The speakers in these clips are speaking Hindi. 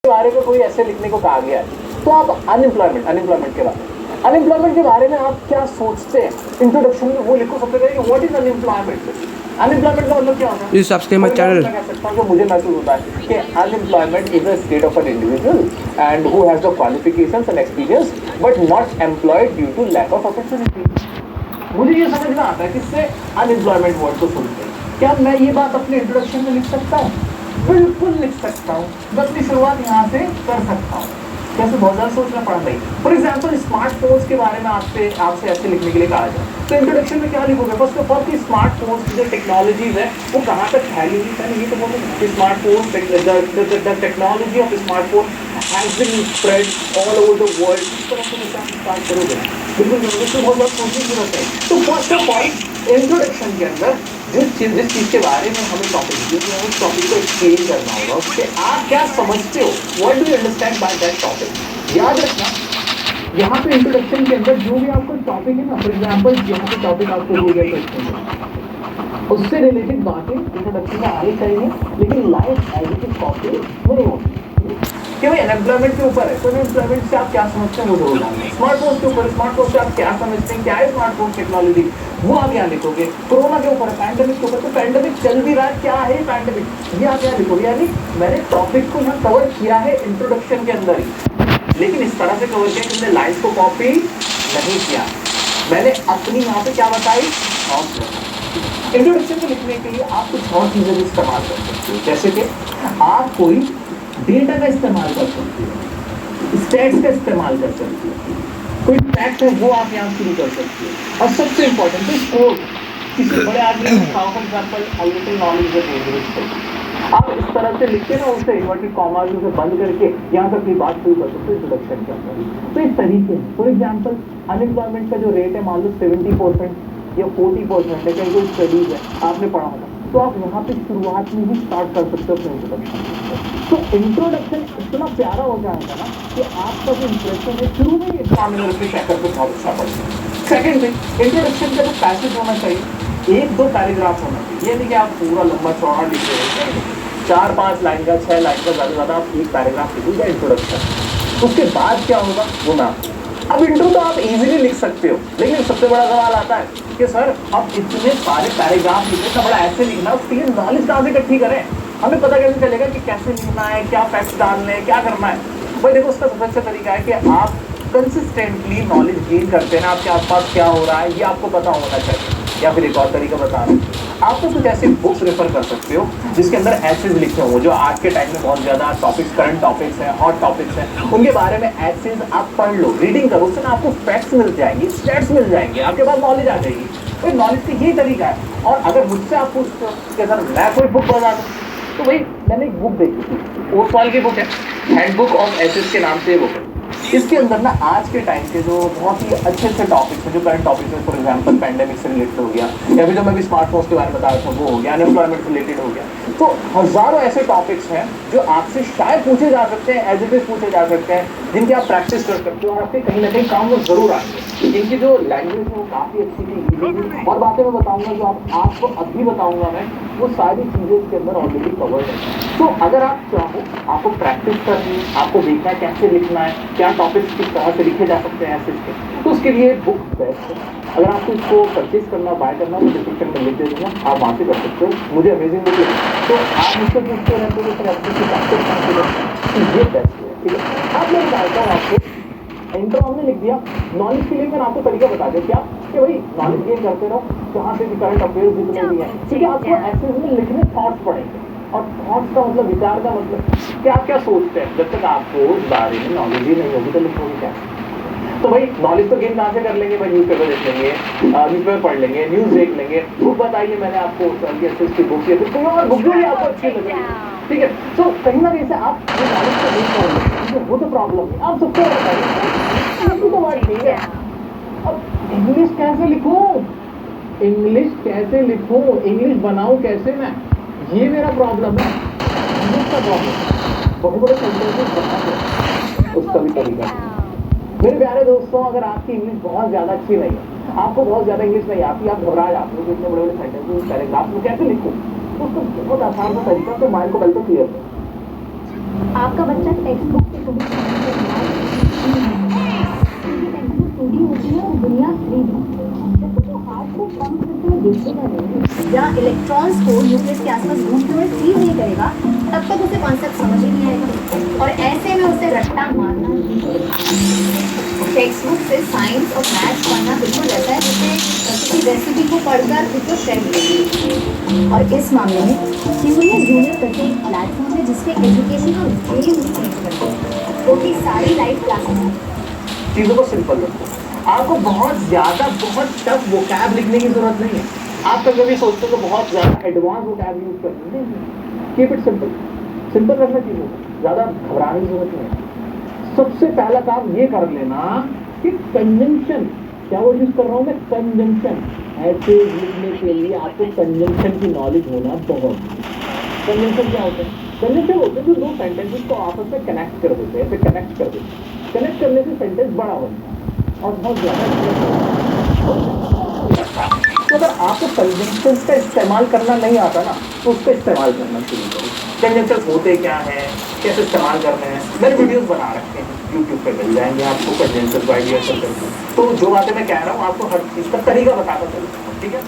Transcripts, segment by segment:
बारे में कोई ऐसे लिखने को कहा गया है तो आप अनएम्प्लॉयमेंट के बारे में आप क्या सोचते हैं इंट्रोडक्शन में वो लिखो सबसे पहले व्हाट इज अनएम्प्लॉयमेंट का मतलब क्या होता है। Please subscribe my channel. मैं कह सकता हूँ कि मुझे महसूस होता है कि unemployment is a state of an individual and who has the qualifications and experience but not employed due to lack of opportunity. मुझे ये समझ में आता है किससे अनएम्प्लॉयमेंट वर्ड को सुनते हैं। क्या मैं ये बात अपने इंट्रोडक्शन में लिख सकता हूँ? बिल्कुल लिख सकता हूँ। मैं अपनी शुरुआत यहाँ से कर सकता हूँ। कैसे बहुत ज़्यादा सोचना पड़ा भाई। फॉर एग्जाम्पल स्मार्टफोन्स के बारे में आपसे ऐसे लिखने के लिए कहा जाए तो इंट्रोडक्शन में क्या लिखोगे? फर्स्ट ऑफ ऑल कि स्मार्टफोन्स की जो टेक्नोलॉजीज है वो कहाँ तक फैली हुई है। ये तो बोलो smartphone the technology of smartphone has been spread all over the world. इस तरह से स्टार्ट करोगे बिल्कुल बहुत बहुत सोचने की जरूरत है। तो फर्स्ट ऑफ ऑल इंट्रोडक्शन के अंदर जिस चीज़ के बारे में हमें टॉपिक दिया उस टॉपिक को एक्सप्लेन करना होगा। उससे आप क्या समझते हो, what do you understand by that topic. याद रखना यहाँ पे इंट्रोडक्शन के अंदर जो भी आपको टॉपिक है ना, फॉर एग्जाम्पल यहाँ पे टॉपिक आपको दिए गए क्वेश्चन उससे रिलेटेड बातें इंट्रोडक्शन में आनी चाहिए, लेकिन life as it is copy नहीं होती कि भाई अनएम्प्लॉयमेंट के ऊपर है तो अनएम्प्लॉयमेंट से आप क्या समझते हैं वो जरूर डालेंगे। स्मार्टफोन के ऊपर स्मार्टफोन से आप क्या समझते हैं, क्या है स्मार्टफोन टेक्नोलॉजी वो आप यहाँ लिखोगे। कोरोना के ऊपर पैंडेमिक के ऊपर तो पैंडेमिक चल भी रहा है, क्या है पैंडेमिक ये आप यहाँ लिखोगे। यानी मैंने टॉपिक को यहाँ कवर किया है इंट्रोडक्शन के अंदर ही, लेकिन इस तरह से कवर किया कि मैंने लाइफ को कॉपी नहीं किया। मैंने अपनी यहाँ पे क्या बताई इंट्रोडक्शन को लिखने के लिए आप कुछ और चीजें भी इस्तेमाल कर सकते हो, जैसे कि आप कोई डेटा का इस्तेमाल कर सकते हो, स्टैट्स का इस्तेमाल कर सकते हो, कोई फैक्ट है वो आप यहाँ शुरू कर सकते हो। और सबसे इम्पोर्टेंट है किसी बड़े आदमी for example a little knowledge आप इस तरह से लिखते ना उसे इन्वर्टेड कॉमा से बंद करके यहाँ तक अपनी बात शुरू कर सकते हो इंट्रोडक्शन के अंदर। तो इस तरीके से फॉर एग्जाम्पल अनएम्प्लॉयमेंट का जो रेट है मान लो 70% या 40% है, कहीं कोई स्टडीज है आपने पढ़ा होगा, तो आप यहाँ पे शुरुआत में ही स्टार्ट कर सकते हो अपने इंट्रोडक्शन। तो इंट्रोडक्शन इतना प्यारा हो जाएगा ना कि आपका जो इंप्रेशन है शुरू में ही बहुत अच्छा पड़ेगा। सेकेंड थिंग इंट्रोडक्शन का जो पैसेज होना चाहिए 1-2 पैराग्राफ होना चाहिए। ये नहीं कि आप पूरा लंबा चौड़ा लिख रहे हैं, 4-5 लाइन का 6 लाइन का ज़्यादा से ज़्यादा आप एक पैराग्राफ लिखिएगा इंट्रोडक्शन। उसके बाद क्या होगा वो मैं अब इंट्रो तो आप इजीली लिख सकते हो, लेकिन सबसे बड़ा सवाल आता है कि सर अब इतने सारे पैराग्राफ लिखे इतना बड़ा ऐसे लिखना उसके लिए नॉलेज कहाँ से इकट्ठी करें, हमें पता कैसे चलेगा कि कैसे लिखना है, क्या फैक्ट्स डालने हैं, क्या करना है। भाई देखो उसका सबसे अच्छा तरीका है कि आप कंसिस्टेंटली नॉलेज गेन करते हैं, आपके आसपास क्या हो रहा है ये आपको पता होना चाहिए। या फिर एक और तरीका बता रहा हूँ, आप तो कुछ ऐसी बुक्स रेफर कर सकते हो जिसके अंदर एसेज लिखे हो जो आज के टाइम में बहुत ज़्यादा टॉपिक्स करंट टॉपिक्स हैं, हॉट टॉपिक्स हैं, उनके बारे में एसेज आप पढ़ लो, रीडिंग करो, उससे ना आपको फैक्ट्स मिल जाएंगे, स्टैट्स मिल जाएंगे, आपके पास नॉलेज आ जाएगी। तो नॉलेज का यही तरीका है। और अगर मुझसे आप पूछते हो कि सर मैं कोई बुक बता दूँ तो भाई मैंने एक बुक देखी थी, ओसवाल की बुक है, हैंडबुक ऑफ एसेज के नाम से बुक है। इसके अंदर ना आज के टाइम के जो बहुत ही अच्छे अच्छे टॉपिक्स हैं, जो करंट टॉपिक्स हैं, फॉर एग्जांपल पैंडेमिक से रिलेटेड हो गया, या फिर जो मैं भी स्मार्टफोन्स के बारे में बता रहा था वो हो गया, अनएम्प्लॉयमेंट से रिलेटेड हो गया, तो हज़ारों ऐसे टॉपिक्स हैं जो आपसे शायद पूछे जा सकते हैं, एज इट इज पूछे जा सकते हैं, जिनकी आप प्रैक्टिस कर सकते हो और आपके कहीं ना कहीं काम वो जरूर आएंगे। इनकी जो लैंग्वेज है वो काफ़ी अच्छी थी, और बातें मैं बताऊँगा जो आपको अभी बताऊँगा मैं, वो सारी चीज़ें इसके अंदर ऑलरेडी कवर्ड है। तो अगर आप चाहो, आपको प्रैक्टिस करनी है, आपको देखना है कैसे लिखना है, क्या टॉपिक्स किस तरह से लिखे जा सकते हैं ऐसे इसके, तो उसके लिए बुक बेस्ट है। अगर आपको इसको परचेज करना, बाय करना, तो डिस्क्रिप्शन में लिख दे दूँगा, आप वहाँ से कर सकते हो। मुझे अमेजिंग बुक लगी, तो आप मुझसे पूछते रहते हो सर आपको ये बेस्ट है, ठीक है। आप मैं बताता हूँ आपको, इंट्रो हमने लिख दिया, नॉलेज के लिए मैंने आपको तरीका बता दिया क्या कि भाई नॉलेज गेन करते रहो, जहाँ से भी करंट अफेयर्स जितने भी हैं, ठीक है। आपको ऐसे में लिखने थॉट्स पड़ेंगे, और थॉट्स का मतलब विचार का मतलब कि आप क्या सोचते हैं। जब तक आपको उस बारे में नॉलेज ही नहीं होगी तो लिखोगे क्या। तो भाई नॉलेज तो गेन कहाँ से कर लेंगे भाई, न्यूज़पेपर देख लेंगे, न्यूज़पेपर पढ़ लेंगे, न्यूज़ देख लेंगे, बुक बताइए मैंने आपको की बुक या फिर कोई और बुक जो भी आपको अच्छी लगे, ठीक है। तो कहीं ना कहीं से आप नॉलेज को नहीं पढ़, वो तो प्रॉब्लम है। आप सबको बताइए तो बात ठीक है। अब इंग्लिश कैसे लिखूं, इंग्लिश कैसे लिखूं, इंग्लिश बनाऊं कैसे मैं, ये मेरा प्रॉब्लम है, इंग्लिश का प्रॉब्लम। बड़े बड़े सेंटेंसेस बनाते उसका भी तरीका। मेरे प्यारे दोस्तों, अगर आपकी इंग्लिश बहुत ज़्यादा अच्छी नहीं है, आपको बहुत ज़्यादा इंग्लिश नहीं आती, आप घबरा जाते हो कि इतने बड़े बड़े सेंटेंसेस पैराग्राफ में कैसे लिखूं, तो उसको बहुत आसान सा तरीका, तो माइंड को पहले तो क्लियर करो। आपका बच्चा टेक्स्ट बुक से कभी टेक्स्ट बुक 2D होती है और दुनिया 3D। जब तक वो हार्ट को पंप करते हुए देखेगा नहीं या इलेक्ट्रॉन्स को न्यूक्लियस के आसपास घूमते हुए फील नहीं करेगा, तब तक उसे कॉन्सेप्ट समझ ही नहीं आएगा और ऐसे में उसे रट्टा मारना ही पड़ेगा। टेक्स्ट बुक से साइंस और मैथ्स पढ़ना बिल्कुल ऐसा है जैसे किसी रेसिपी को पढ़कर खुद को शेफ लेगी। और इस मामले में क्यूरियस जूनियर करके एक प्लेटफॉर्म है जिसपे एजुकेशन और गेम्स चेंज करते हैं, वो भी सारी लाइव क्लासेस। चीज़ों को सिंपल रखो, आपको बहुत ज़्यादा बहुत टफ वोकैब लिखने की जरूरत नहीं है। आप कभी सोचते हो तो बहुत ज़्यादा एडवांस वोकैब यूज करते हैं, कीप इट सिंपल, सिंपल रखना चीज़ों को, ज़्यादा घबराने की जरूरत नहीं है। सबसे पहला काम ये कर लेना कि कंजंक्शन, क्या वर्ड यूज कर रहा हूँ मैं, कंजंक्शन। ऐसे लिखने के लिए आपको कंजंक्शन की नॉलेज होना बहुत। कंजंक्शन क्या होता है? कंजंक्शन होते हैं जो दो सेंटेंसेस को आपस में कनेक्ट कर देते हैं, ऐसे कनेक्ट कर देते हैं। कनेक्ट करने से सेंटेंस बड़ा बनता है और बहुत ज़्यादा। तो अगर आपको कंजंक्शन का इस्तेमाल करना नहीं आता ना, तो उसका इस्तेमाल करना शुरू करो। कंजंक्शन होते क्या है, कैसे इस्तेमाल करने हैं, मैंने वीडियोस बना रखे हैं, यूट्यूब पे मिल जाएंगे आपको कंजंक्शन आइडियाज करके। तो जो बातें मैं कह रहा हूँ आपको हर चीज़ का तरीका बताता चलूँ, ठीक है।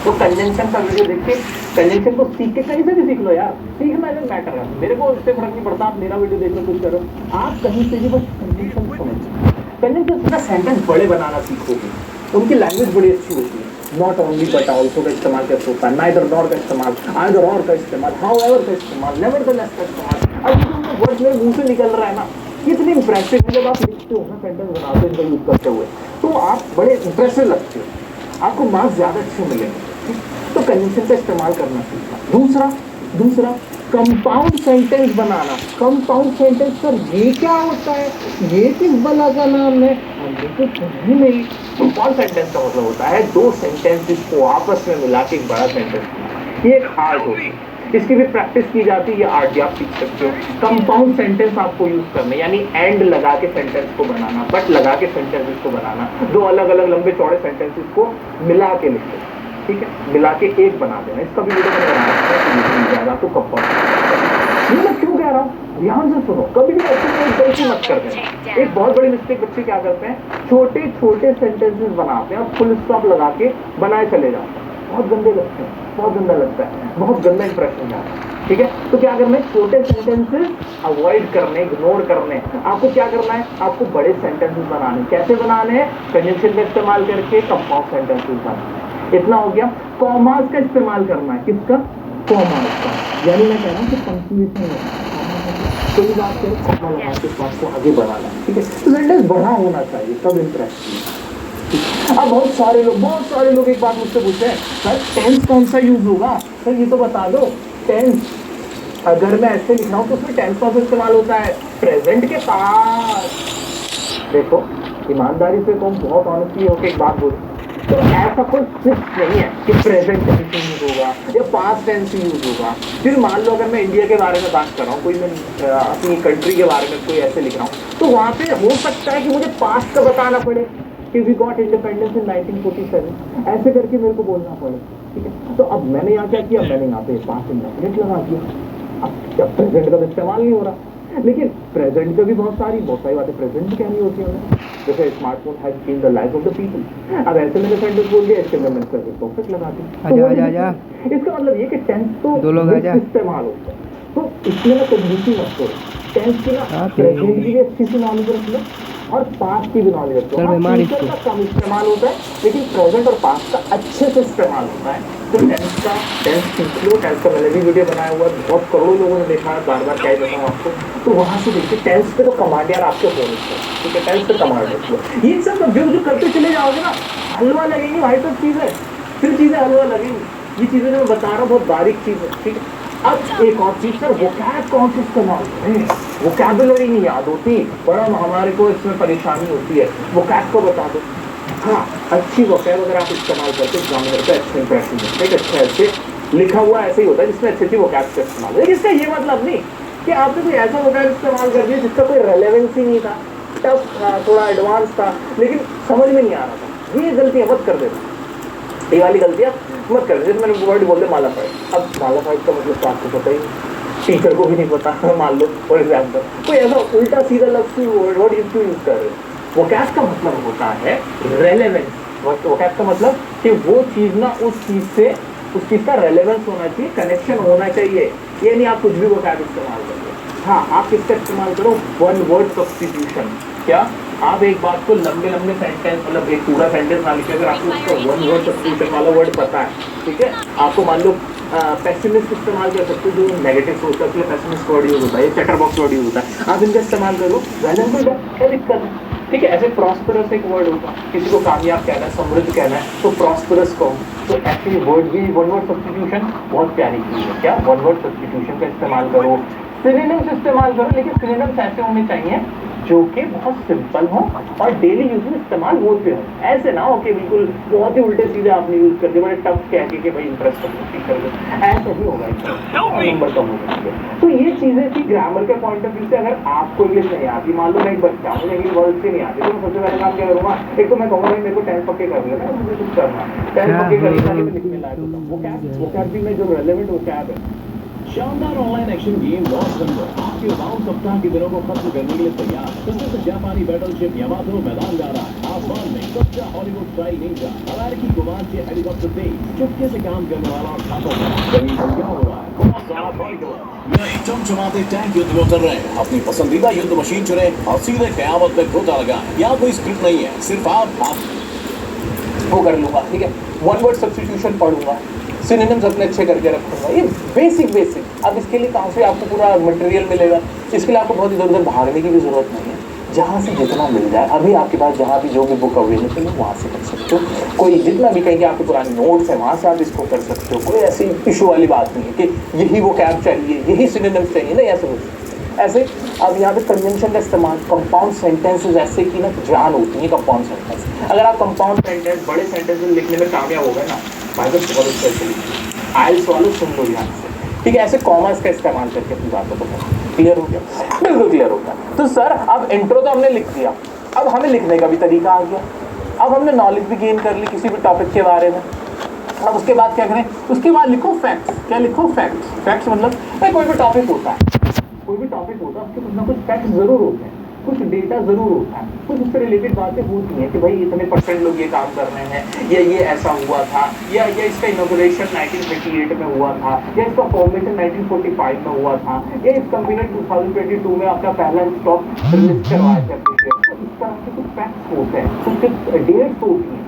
तो कंजंक्शन का वीडियो देख के कंजंक्शन को सीख के कहीं से भी सीख लो यार, सीखना इज मैटर है, मेरे को इससे फर्क नहीं पड़ता आप मेरा वीडियो देखने कुछ करो, आप कहीं से भी बस कंजंक्शन समझो। कंजंक्शन का सेंटेंस बड़े बनाना सीखोगे, उनकी लैंग्वेज बड़ी अच्छी होती है। नॉट ओनली बट ऑल्सो का इस्तेमाल कैसे होता है, नाइदर नॉर का इस्तेमाल, आइदर और का इस्तेमाल, हाउएवर का इस्तेमाल, नेवरदलेस का इस्तेमाल। अब जो वर्ड मेरे मुंह से निकल रहा है ना, कितनी इंप्रेसिव है। जब आप लिखते हो ना, सेंटेंस बनाते हो इनका यूज करते हुए, तो आप बड़े इंप्रेसिव लगते हो, आपको मार्क्स ज़्यादा अच्छे मिलेंगे। तो कंजंक्शन का इस्तेमाल करना सीखना। दूसरा कंपाउंड सेंटेंस बनाना। कंपाउंड सेंटेंस सर ये क्या होता है, ये किस बला का नाम है, हमने तो सुनी नहीं। कंपाउंड सेंटेंस का मतलब होता है दो सेंटेंसेस को आपस में मिला के एक बड़ा सेंटेंस। ये एक आर्ट होती है, इसकी भी प्रैक्टिस की जाती है, ये आर्ट भी आप सीख सकते हो। कंपाउंड सेंटेंस आपको यूज करने, यानी एंड लगा के सेंटेंस को बनाना, बट लगा के सेंटेंसेस को बनाना, दो अलग अलग लंबे चौड़े सेंटेंसेस को मिला के लिखो, ठीक है, मिला के एक बना देना। इसका भी वीडियो मैंने बनाया है, तो कंपाउंड। ये मैं क्यों कह रहा हूँ, ध्यान से सुनो, कभी भी ऐसी गलती मत कर देना। एक बहुत बड़ी मिस्टेक बच्चे क्या करते हैं, छोटे छोटे सेंटेंसेस बनाते हैं और फुल स्टॉप लगा के बनाए चले जाते हैं, बहुत गंदे लगते हैं, बहुत गंदा लगता है, बहुत गंदा इंप्रेशन आता है, ठीक है। तो क्या करना है, छोटे सेंटेंसेस अवॉइड करने, इग्नोर करने, आपको क्या करना है, आपको बड़े सेंटेंसेस बनाने। कैसे बनाने हैं, कंजंक्शन का इस्तेमाल करके कंपाउंड सेंटेंसेस बनाने। इतना हो गया। कॉमास का इस्तेमाल करना है, किसका, कॉमास का, यानी मैं कह रहा हूँ कि पंक्चुएशन है, कोई बात करें कॉमा लगा के बात को आगे बढ़ाना, ठीक है। तो सेंटेंस बड़ा होना चाहिए, तब इंप्रेसिव। अब बहुत सारे लोग एक बात मुझसे पूछते हैं, सर टेंस कौन सा यूज होगा, सर ये तो बता दो। टेंस अगर मैं ऐसे लिख रहा हूँ तो उसमें टेंस कौन सा इस्तेमाल होता है, प्रेजेंट के साथ। देखो ईमानदारी से तुम बहुत ऑनेस्टली होकर एक बात बोलो, तो ऐसा कोई फिक्स नहीं है कि प्रेजेंट टेंस यूज होगा या पास्ट टेंस यूज होगा। फिर मान लो अगर मैं इंडिया के बारे में बात कर रहा हूँ, कोई मैं अपनी कंट्री के बारे में कोई ऐसे लिख रहा हूँ, तो वहाँ पे हो सकता है कि मुझे पास्ट का बताना पड़े कि वी गॉट इंडिपेंडेंस इन 1947, ऐसे करके मेरे को बोलना पड़े, ठीक है। तो अब मैंने यहाँ क्या किया, मैंने यहाँ पे पास्ट इंडेफिनिट लगा दिया। अब क्या प्रेजेंट का इस्तेमाल नहीं हो रहा, लेकिन प्रेजेंट का भी बहुत सारी बातें प्रेजेंट में कहनी होती है हमें, जैसे smartphone has changed the life of the people. अब ऐसे मैंने सेंटेंस बोल दिया, इसके अंदर मैंने परफेक्ट लगा दिया। आजा इसका मतलब ये कि टेंस तो इस्तेमाल होता है, तो इसमें ना कंजूसी मत करो। टेंस की ना प्रेजेंट की भी अच्छी सी नॉलेज रख लो और पास्ट की भी नॉलेज रख लो। फ्यूचर का कम इस्तेमाल होता है, लेकिन प्रेजेंट और पास्ट का अच्छे से इस्तेमाल होता है। तो टेंस सीख लो। टेंस का मैंने भी वीडियो बनाया हुआ है, बहुत करोड़ों लोगों ने देखा है, बार बार क्या ही बताऊँ आपको। तो वहाँ से देखिए टेंस पे तो कमांड यार आपके फोन पर, ठीक है, टेंस पे कमांड रख लो। ये सब जो करते चले जाओगे ना, हलवा लगेगी भाई, सब चीज़ें फिर चीज़ें हलवा लगेगी। ये चीज़ें जो मैं बता रहा हूँ बहुत बारीक चीज़ है, ठीक है। अब एक और चीज़ सर, वोकैब कौन सा इस्तेमाल करें, वोकैबुलरी नहीं याद होती, बड़ा हमारे को इसमें परेशानी होती है। वोकैब को बता दो। हाँ, अच्छी वोकैब अगर आप इस्तेमाल करते एग्जामिनर पे अच्छे इंप्रेशन होता है, अच्छा ऐसे लिखा हुआ ऐसे ही होता है जिसमें अच्छी वोकैब का इस्तेमाल है। लेकिन इसका ये मतलब नहीं कि आपने कोई ऐसा वोकैब इस्तेमाल कर दिया जिसका कोई रेलेवेंस ही नहीं था, टफ था, थोड़ा एडवांस था, लेकिन समझ में नहीं आ रहा था। ये गलतियाँ मत कर देना, ये वाली गलतियाँ मत कर। जैसे मैंने वर्ड बोल दिया मालाफाइड, अब मालाफाइड का मतलब तो आपको पता ही नहीं, टीचर को भी नहीं पता, मान लो फॉर एग्जाम्पल कोई ऐसा उल्टा सीधा लफ्ज वर्ड यूज कर रहे हो। वोकैब का मतलब होता है रेलेवेंस। वोकैब का मतलब कि वो चीज ना उस चीज से, उस चीज का रेलेवेंस होना चाहिए, कनेक्शन होना चाहिए। ये नहीं आप कुछ भी वोकैब इस्तेमाल करो। हाँ, आप किसका इस्तेमाल करो, वन वर्ड सब्स्टिट्यूशन। क्या आप एक बात को लंबे लंबे सेंटेंस, मतलब एक पूरा सेंटेंस ना लिखे, अगर आपको उसका वन वर्ड सब्स्टिट्यूशन वाला वर्ड पता है, ठीक है, आपको मान लो पेसिमिस्ट इस्तेमाल कर सकते हो, जो नेगेटिव सोचता है उसके लिए पेसिमिस्ट वर्ड यूज होता है, चैटर बॉक्स वर्ड यूज होता है, आप इनका इस्तेमाल करो, वैल्यूएबल क्या दिक्कत है, ठीक है। ऐसे प्रॉस्परस एक वर्ड होता है, किसी को कामयाब कहना है, समृद्ध कहना है, तो प्रॉस्परस कहो। तो एक्चुअली वर्ड भी वन वर्ड सब्स्टिट्यूशन बहुत प्यारी चीज है। क्या वन वर्ड सब्स्टिट्यूशन का इस्तेमाल करो, सिनोनिम्स इस्तेमाल करो, लेकिन सिनोनिम्स ऐसे होने चाहिए जो कि बहुत सिंपल हो और डेली यूज में इस्तेमाल होते हो। ऐसे ना हो कि बिल्कुल बहुत ही उल्टे सीधे आपने यूज कर दिए, बड़े टफ कह के कि भाई इंटरेस्ट कर दो, ऐसा ही होगा, नंबर कम होगा। तो ये चीजें थी ग्रामर के पॉइंट ऑफ व्यू से। अगर आपको इंग्लिश नहीं आती, मान लो मैं एक बच्चा हूँ, इंग्लिश वर्ड से नहीं आती, तो मैं सबसे पहले काम क्या करूँगा, एक तो मैं कहूँगा भाई मेरे को 10 पक्के कर लेना, मुझे कुछ करना 10 पक्के कर लेना, लिखने लायक होता हूँ। वो कैब भी में जो रेलेवेंट वो कैब है। शानदार online action game lost number आपके राउंड सप्ताह के दिनों को खत्म करने के लिए तैयार। इसमें से जापानी बैटलशिप यामातो मैदान जा रहा है। आसमान में सच्चा हॉलीवुड ट्राई निंजा अमेरिकी कमान के हेलीकॉप्टर से चुपके से काम करने वाला और खातों जमीन पर क्या हो रहा है, बहुत सारा फाइटर ये चमचमाते टैंक युद्ध में उतर रहे हैं। अपनी पसंदीदा युद्ध मशीन चुने और सीधे कयामत में गोता लगाएं। यहाँ कोई स्क्रिप्ट नहीं है, सिर्फ आप वो कर लूंगा, ठीक है, वन वर्ड सब्स्टिट्यूशन पढ़ूंगा, सिनोनिम्स अपने अच्छे करके रखूंगा। ये बेसिक। अब इसके लिए कहाँ से आपको पूरा मटेरियल मिलेगा, इसके लिए आपको बहुत इधर उधर भागने की भी जरूरत नहीं है। जहाँ से जितना मिल जाए, अभी आपके पास जहाँ भी जो भी बुक अवेलेबल है वहाँ से कर सकते हो। कोई जितना भी कहेंगे आपके पुराने नोट्स है वहाँ से आप इसको कर सकते हो। कोई ऐसी इशू वाली बात नहीं है कि यही वो कैब चाहिए, यही सिनोनिम्स चाहिए, नहीं ऐसे। अब यहाँ पे कन्वेंशन का इस्तेमाल, कंपाउंड सेंटेंसेस ऐसे की ना जान होती है कंपाउंड सेंटेंस। अगर आप कंपाउंड सेंटेंस बड़े सेंटेंसेस लिखने में कामयाब हो गए ना, भाई तो बहुत स्पेशली आइल्स वालों सुन लो ध्यान से, ठीक है। ऐसे कॉमर्स का इस्तेमाल करके अपनी बातों को क्लियर हो गया, बिल्कुल क्लियर हो गया। तो सर अब इंट्रो तो हमने लिख दिया, अब हमें लिखने का भी तरीका आ गया। अब हमने नॉलेज भी गेन कर ली किसी भी टॉपिक के बारे में। अब उसके बाद क्या करें, उसके बाद लिखो फैक्ट्स। क्या लिखो, फैक्ट्स। फैक्ट्स मतलब भाई कोई भी टॉपिक होता है, उसके कुछ ना कुछ फैक्ट्स जरूर होते हैं, कुछ डेटा जरूर होता है, कुछ उससे रिलेटेड बातें होती हैं कि भाई इतने % लोग ये काम कर रहे हैं, या ये ऐसा हुआ था, या इसका इनॉग्रेशन 1958 में हुआ था, या इसका फॉर्मेशन 1945 में हुआ था, या इस कंपनी ने 2022 में आपका पहला स्टॉक रिलीज करवाया था। तो इस तरह के कुछ फैक्ट्स होते हैं, कुछ डेट्स होती हैं,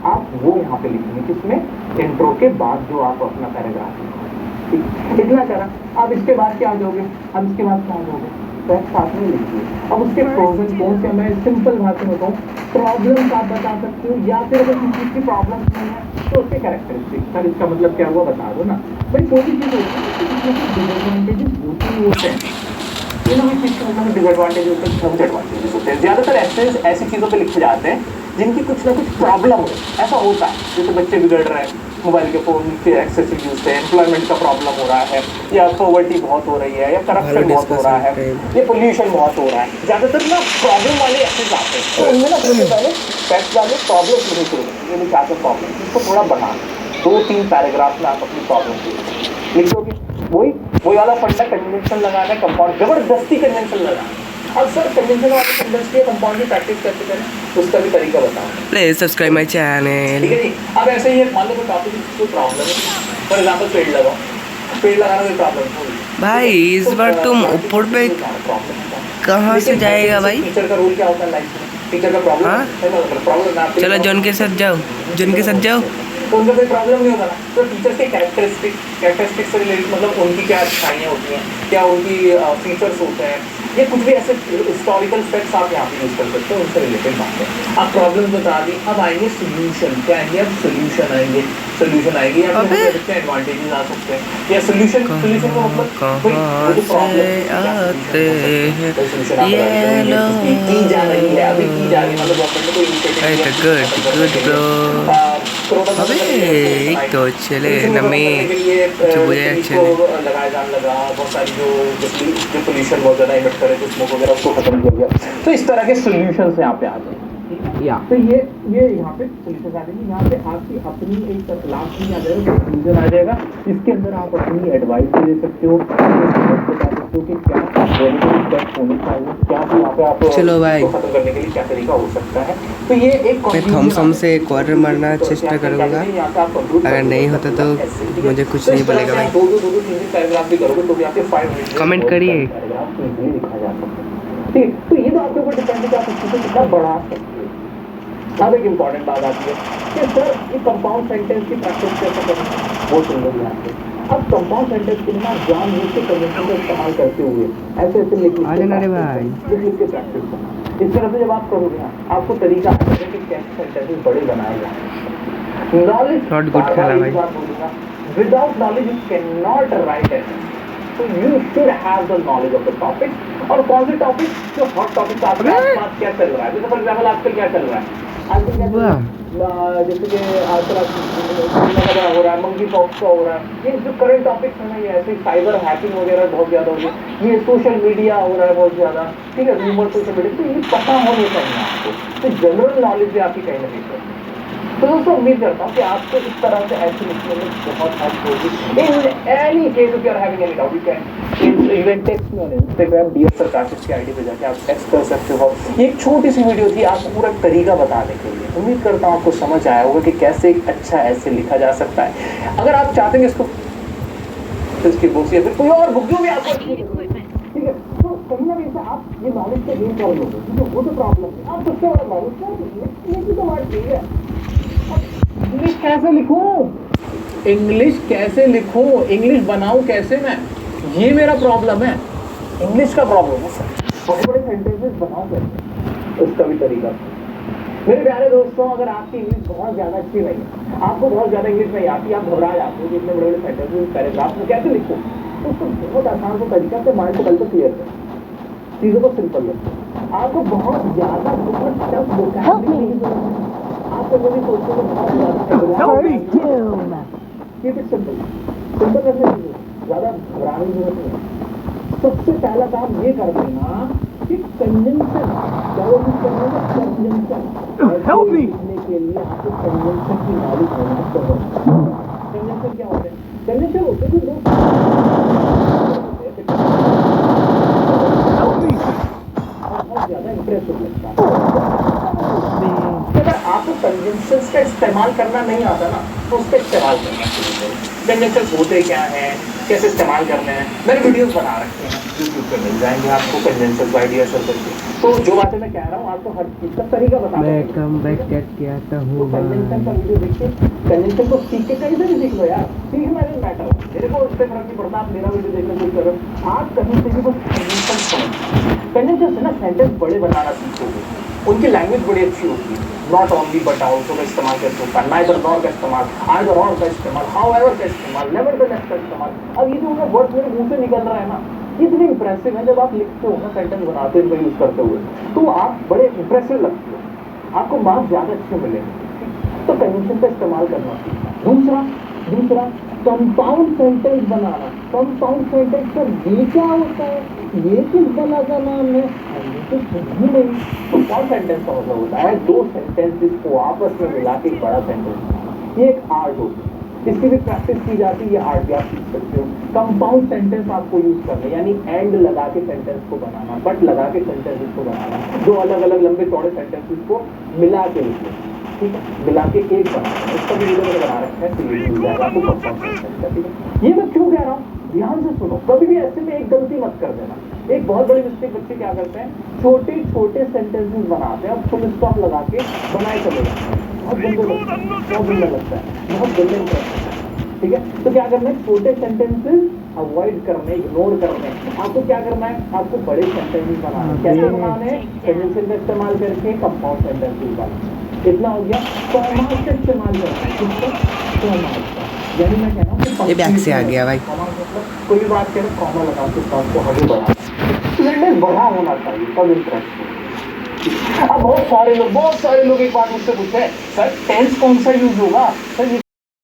आप वो यहाँ पे लिखेंगे किसमें, इंट्रो के बाद जो आप अपना पैराग्राफ लिखोगे। इतना करा, अब इसके बाद क्या आ जाओगे, अब इसके बाद क्या आ जाओगे, फैक्ट साथ में लिखिए। अब उसके प्रोज एंड कॉन्स क्या, मैं सिंपल भाषा में बताऊँ, प्रॉब्लम्स आप बता सकते हो, या फिर अगर किसी चीज़ की प्रॉब्लम नहीं है तो उसके कैरेक्टरिस्टिक्स। सर इसका मतलब क्या हुआ बता दो ना भाई। कोई भी चीज़ होती है डिसएडवांटेजेस होते हैं, ये ना चीज़ का मतलब डिसएडवांटेज होते हैं, डिसएडवांटेजेस होते हैं। ज़्यादातर ऐसी चीज़ों पर लिखे जाते हैं जिनकी कुछ ना कुछ प्रॉब्लम हो। ऐसा होता है जैसे बच्चे बिगड़ रहे हैं, मोबाइल के फ़ोन के एक्सेसिव यूज से, एम्प्लॉयमेंट का प्रॉब्लम हो रहा है, या पॉवर्टी बहुत हो रही है, या करप्शन बहुत हो रहा है, या पोल्यूशन बहुत हो रहा है। ज़्यादातर ना प्रॉब्लम वाले ऐसे आते हैं, तो उनमें ना सबसे पहले फैक्ट वाले प्रॉब्लम शुरू करेंगे। ये नहीं चाहते प्रॉब्लम, इसको थोड़ा बना 2-3 पैराग्राफ में आप अपनी प्रॉब्लम लिख दोगे। वही वाला फंडा, कन्वेंशन लगाना है, कंपाउंड जबरदस्ती कन्वेंशन लगाना। अब सर कन्वेंशन वाले सेंटेंस के कंपाउंड की प्रैक्टिस कैसे करें उसका भी तरीका बताओ। Please subscribe my channel. ठीक है जी। अब ऐसे ही मान लो कोई टॉपिक कोई प्रॉब्लम है, फॉर एग्जांपल पेड़ लगाओ, पेड़ लगाना कोई प्रॉब्लम है भाई इस बार तुम ऊपर पे कहाँ से जाएगा भाई। टीचर का रोल क्या होता है लाइफ में, टीचर का प्रॉब्लम है, प्रॉब्लम है। चलो जॉन के साथ जाओ, जॉन के साथ जाओ, तो उनका कोई प्रॉब्लम नहीं होगा ना। तो टीचर्स के कैरेक्टरिस्टिक्स से रिलेटेड, मतलब उनकी क्या अच्छाइयाँ होती हैं, क्या उनकी फीचर्स होते हैं, ये कुछ भी ऐसे हिस्टोरिकल फैक्ट्स आप यहाँ पे यूज कर सकते हो, उनसे रिलेटेड बातें। आप प्रॉब्लम बता दी, अब आएंगे सोल्यूशन। क्या आएंगे, अब सोल्यूशन आएंगे, या फिर एडवांटेजेस आ सकते हैं, या सोल्यूशन का मतलब कहाँ से आते हैं ये लोग। की जा रही है, अभी की जा रही है, मतलब गवर्नमेंट ने कोई इनिशिएटिव गुड अबे एक तो चले नमे चुबुए चले लगा बहुत सारी जो पोल्यूशन बहुत ज़्यादा इमिट करे, जो स्मोक वगैरह, उसको खत्म किया गया। तो इस तरह के सोल्यूशन यहाँ पे आ जाए। या तो ये यहाँ पे सोल्यूशन आ जाएंगे, यहाँ पे आपकी अपनी एक लास्ट में आ जाएगा, कंक्लूजन आ जाएगा। इसके अंदर आप अपनी एडवाइस भी दे सकते हो, बता सकते हो कि क्या रेमेडी स्टेप्स होने चाहिए, क्या यहाँ पे आप चलो भाई। इसको खत्म करने के लिए क्या तरीका हो सकता है। तो ये एक मैं थॉमसम से क्वार्टर मारना चेष्टा करूँगा, अगर नहीं होता तो मुझे कुछ नहीं बोलेगा भाई। पैराग्राफ भी करोगे तो भी आपके 5 मिनट कमेंट करिए। लिखा जा सकता है। ठीक है, तो ये तो आपके ऊपर डिपेंड है कि आप इसको कितना बढ़ा सकते हो। अब एक इम्पॉर्टेंट बात आती है कि सर ये कंपाउंड सेंटेंस की प्रैक्टिस कैसे करें, वो सुन लो ध्यान से। अब कंपाउंड सेंटेंस के लिए ना जानबूझ के कन्वेंशन का इस्तेमाल करते हुए ऐसे ऐसे लिख के प्रैक्टिस करना। इस तरह से जब आप करोगे ना, आपको तरीका आ जाएगा कि कैसे सेंटेंसेस बड़े बनाए जाए। नॉलेज नॉट गुड खेला भाई। Without knowledge you can not right it. So you should have the knowledge of the topic। और कौन से टॉपिक, जो हॉट टॉपिक आपके आसपास क्या चल रहा है, जैसे फॉर एग्जाम्पल आजकल क्या चल रहा है, आजकल क्या चल रहा है, जैसे कि आजकल हो रहा है, मंकी पॉक्स का हो रहा है, ये जो करंट टॉपिक्स है ना, ये ऐसे साइबर हैकिंग वगैरह बहुत ज्यादा हो रही है, ये सोशल मीडिया हो रहा है बहुत ज्यादा, ठीक है, रूमर सोशल मीडिया, तो ये पता होने चाहिए आपको, तो जनरल नॉलेज भी आपकी कहीं ना कहीं। तो दोस्तों उम्मीद करता हूँ कि आपको इस तरह से ऐसे लिखने में बहुत हेल्प होगी। In any case if you are having any doubt you can even text me on Instagram dear सरकाशिश की आईडी पे जाके आप टेक्स्ट कर सकते हो। ये एक छोटी सी वीडियो थी आपको पूरा तरीका बताने के लिए। उम्मीद करता हूँ आपको समझ आया होगा कि कैसे एक अच्छा ऐसे लिखा जा सकता है। अगर आप चाहते हैं इसको इसकी बुक्स या फिर कोई और बुक जो भी आपको ठीक है, तो कहीं ना कहीं से आप ये नॉलेज का गेन कर लोगे, ठीक है, वो तो प्रॉब्लम है। आप सबसे बड़ा नॉलेज क्या है, ये तो बात ठीक है। इंग्लिश कैसे लिखूं, इंग्लिश कैसे लिखूं, इंग्लिश बनाऊं कैसे मैं, ये मेरा प्रॉब्लम है, इंग्लिश का प्रॉब्लम है सर। बड़े बड़े सेंटेंसेस बनाओ कैसे, उसका भी तरीका। मेरे प्यारे दोस्तों, अगर आपकी इंग्लिश बहुत ज़्यादा अच्छी नहीं है, आपको बहुत ज़्यादा इंग्लिश नहीं आती, आप घबरा जाते हो कि इतने बड़े बड़े सेंटेंसेस पैराग्राफ में कैसे लिखूं, तो उसको बहुत आसान सा तरीका से माइंड को पहले तो क्लियर करें, चीज़ों को सिंपल रखें। आपको बहुत ज़्यादा बहुत टफ वोकैबुलरी की जरूरत है। आप कभी भी सोचते हो बहुत ज़्यादा कीप इट सिंपल, सिंपल रखने की ज़्यादा घबराने की जरूरत नहीं है। सबसे पहला काम ये कर देना कि कंजंक्शन, क्या वो यूज करने का कंजंक्शन लिखने के लिए आपको कंजंक्शन की नॉलेज होना चाहिए। कंजंक्शन क्या होते हैं, कंजंक्शन होते हैं कि लोग बहुत ज़्यादा इंप्रेसिव लगता है। अगर आपको कंजंक्शंस का इस्तेमाल करना नहीं आता ना, तो उसका इस्तेमाल करना शुरू करें। कंजंक्शंस होते क्या हैं, कैसे इस्तेमाल करने हैं, मैंने वीडियोस बना रखे हैं, यूट्यूब पे मिल जाएंगे आपको कंजंक्शंस आइडियाज करके। तो जो बातें मैं कह रहा हूँ आपको हर चीज़ का तरीका बता रहा हूँ। मैं कम बैक करके आता हूँ। कंजंक्शन का वीडियो देखिए, कंजंक्शन को सीख के कहीं से भी सीख लो यार, सीखना नहीं मैटर, मेरे को उससे फर्क नहीं पड़ता। आप मेरा वीडियो देखने कोशिश करो, आप कहीं से भी बस कंजंक्शन समझ, कंजंक्शन से ना सेंटेंस बड़े बनाना सीखोगे, उनकी लैंग्वेज बड़ी अच्छी होती है। नॉट ओनली बट आल्सो का इस्तेमाल कैसे होता है, नाइदर नॉर का इस्तेमाल, आइदर और का इस्तेमाल, हाउएवर का इस्तेमाल, नेवरदलेस का इस्तेमाल। अब ये जो वर्ड मेरे मुंह से निकल रहा है ना, इतनी इंप्रेसिव है। जब आप लिखते हो ना, सेंटेंस बनाते हो यूज करते हुए, तो आप बड़े इंप्रेसिव लगते हो, आपको मार्क्स ज़्यादा अच्छे मिलेंगे। तो कंजंक्शन का इस्तेमाल करना। दूसरा कंपाउंड सेंटेंस बनाना। कंपाउंड सेंटेंस का ये क्या होता है, ये किस बला का नाम है, तो कुछ भी नहीं। कंपाउंड सेंटेंस का मतलब होता है दो सेंटेंसेस को आपस में मिला के एक बड़ा सेंटेंस बनाना। ये एक आर्ट होती है, इसकी भी प्रैक्टिस की जाती है, ये आर्ट भी आप सीख सकते हो। कंपाउंड सेंटेंस आपको यूज करना है, यानी एंड लगा के सेंटेंस को बनाना, बट लगा के सेंटेंसेस को बनाना, दो अलग अलग लंबे चौड़े सेंटेंसेस को मिला के लिखना, ठीक है, मिला के एक बनाना। इसका भी वीडियो मैंने बना रखा है, तो ये मिल जाएगा आपको कंपाउंड सेंटेंस का, ठीक है। ये मैं क्यों कह रहा हूँ, ध्यान से सुनो, कभी भी ऐसे में एक गलती मत कर देना। एक बहुत बड़ी मिस्टेक बच्चे क्या करते हैं, छोटे छोटे सेंटेंसेस बनाते हैं और फुल स्टॉप लगा के बनाए चले जाते हैं, बहुत गंदे लगता है, बहुत गंदा लगता है, बहुत गंदे लगता है, ठीक है। तो क्या करना है, छोटे सेंटेंसेस अवॉइड करने, इग्नोर करने। आपको क्या करना है, आपको बड़े सेंटेंसेस बनाने हैं। कैसे बनाने हैं, कंजंक्शन का इस्तेमाल करके कंपाउंड सेंटेंसेस बनाने। इतना हो गया। कॉमा का इस्तेमाल करना है, किसका, कॉमा का, यानी मैं कह रहा हूँ ये बैक से आ गया भाई। कोई भी बात करें कॉमा लगा के बात को आगे बढ़ा, सेंटेंस बड़ा होना चाहिए, तब इंटरेस्ट। अब बहुत सारे लोग एक बात मुझसे पूछते हैं, सर टेंस कौन सा यूज होगा, सर ये